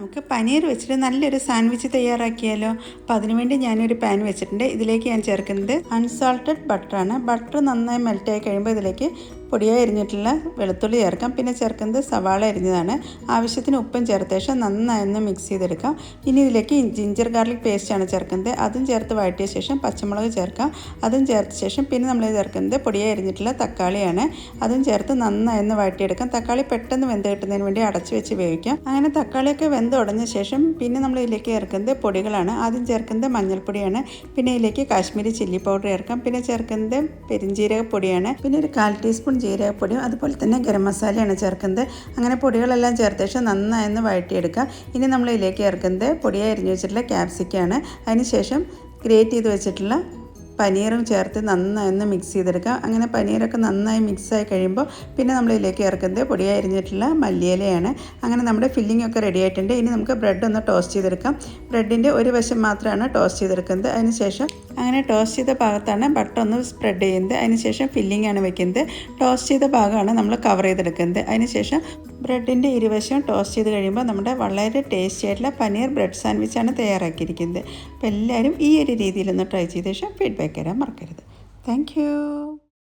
നമുക്ക് പനീർ വെച്ചിട്ട് നല്ലൊരു സാൻഡ്വിച്ച് തയ്യാറാക്കിയാലോ. അപ്പോൾ അതിനുവേണ്ടി ഞാനൊരു പാൻ വെച്ചിട്ടുണ്ട്. ഇതിലേക്ക് ഞാൻ ചേർക്കുന്നത് അൺസാൾട്ടഡ് ബട്ടറാണ്. ബട്ടർ നന്നായി മെൽറ്റായി കഴിയുമ്പോൾ ഇതിലേക്ക് പൊടിയായി അരിഞ്ഞിട്ടുള്ള വെളുത്തുള്ളി ചേർക്കാം. പിന്നെ ചേർക്കുന്നത് സവാള അരിഞ്ഞതാണ്. ആവശ്യത്തിന് ഉപ്പും ചേർത്ത ശേഷം നന്നായി ഒന്ന് മിക്സ് ചെയ്തെടുക്കാം. ഇനി ഇതിലേക്ക് ജിഞ്ചർ ഗാർലിക് പേസ്റ്റാണ് ചേർക്കുന്നത്. അതും ചേർത്ത് വഴറ്റിയ ശേഷം പച്ചമുളക് ചേർക്കാം. അതും ചേർത്ത ശേഷം പിന്നെ നമ്മൾ ചേർക്കുന്നത് പൊടിയായി അരിഞ്ഞിട്ടുള്ള തക്കാളിയാണ്. അതും ചേർത്ത് നന്നായി ഒന്ന് വഴറ്റിയെടുക്കാം. തക്കാളി പെട്ടെന്ന് വെന്ത് കിട്ടുന്നതിന് വേണ്ടി അടച്ചു വെച്ച് വേവിക്കാം. അങ്ങനെ തക്കാളിയൊക്കെ വെന്ത് ഉടഞ്ഞ ശേഷം പിന്നെ നമ്മൾ ഇതിലേക്ക് ചേർക്കുന്നത് പൊടികളാണ്. ആദ്യം ചേർക്കുന്നത് മഞ്ഞൾപ്പൊടിയാണ്. പിന്നെ ഇതിലേക്ക് കാശ്മീരി ചില്ലി പൗഡർ ചേർക്കാം. പിന്നെ ചേർക്കുന്നത് പെരിഞ്ജീരകപ്പൊടിയാണ്. പിന്നെ ഒരു 1/4 ടീസ്പൂൺ ജീരകപ്പൊടിയും അതുപോലെ തന്നെ ഗരം മസാലയാണ് ചേർക്കുന്നത്. അങ്ങനെ പൊടികളെല്ലാം ചേർത്ത ശേഷം നന്നായി ഒന്ന് വഴറ്റിയെടുക്കാം. ഇനി നമ്മൾ ഇതിലേക്ക് ചേർക്കുന്നത് പൊടിയായി അരിഞ്ഞു വെച്ചിട്ടുള്ള ക്യാപ്സിക്കാണ്. അതിനുശേഷം ഗ്രേറ്റ് ചെയ്ത് വെച്ചിട്ടുള്ള പനീറും ചേർത്ത് നന്നായി ഒന്ന് മിക്സ് ചെയ്തെടുക്കാം. അങ്ങനെ പനീറൊക്കെ നന്നായി മിക്സായി കഴിയുമ്പോൾ പിന്നെ നമ്മളിതിലേക്ക് ചേർക്കുന്നത് പൊടിയായി അരിഞ്ഞിട്ടുള്ള മല്ലിയിലയാണ്. അങ്ങനെ നമ്മുടെ ഫില്ലിംഗ് ഒക്കെ റെഡി ആയിട്ടുണ്ട്. ഇനി നമുക്ക് ബ്രെഡ് ഒന്ന് ടോസ്റ്റ് ചെയ്തെടുക്കാം. ബ്രെഡിൻ്റെ ഒരു വശം മാത്രമാണ് ടോസ്റ്റ് ചെയ്തെടുക്കുന്നത്. അതിനുശേഷം അങ്ങനെ ടോസ്റ്റ് ചെയ്ത ഭാഗത്താണ് ബട്ടർ ഒന്ന് സ്പ്രെഡ് ചെയ്യുന്നത്. അതിനുശേഷം ഫില്ലിംഗ് ആണ് വെക്കുന്നത്. ടോസ്റ്റ് ചെയ്ത ഭാഗമാണ് നമ്മൾ കവർ ചെയ്തെടുക്കുന്നത്. അതിനുശേഷം ബ്രെഡിൻ്റെ ഇരുവശവും ടോസ്റ്റ് ചെയ്ത് കഴിയുമ്പോൾ നമ്മുടെ വളരെ ടേസ്റ്റി ആയിട്ടുള്ള പനീർ ബ്രെഡ് സാൻഡ്വിച്ചാണ് തയ്യാറാക്കിയിരിക്കുന്നത്. അപ്പോൾ എല്ലാവരും ഈ ഒരു രീതിയിലൊന്ന് ട്രൈ ചെയ്ത ശേഷം ഫീഡ്ബാക്ക് തരാൻ മറക്കരുത്. Thank you.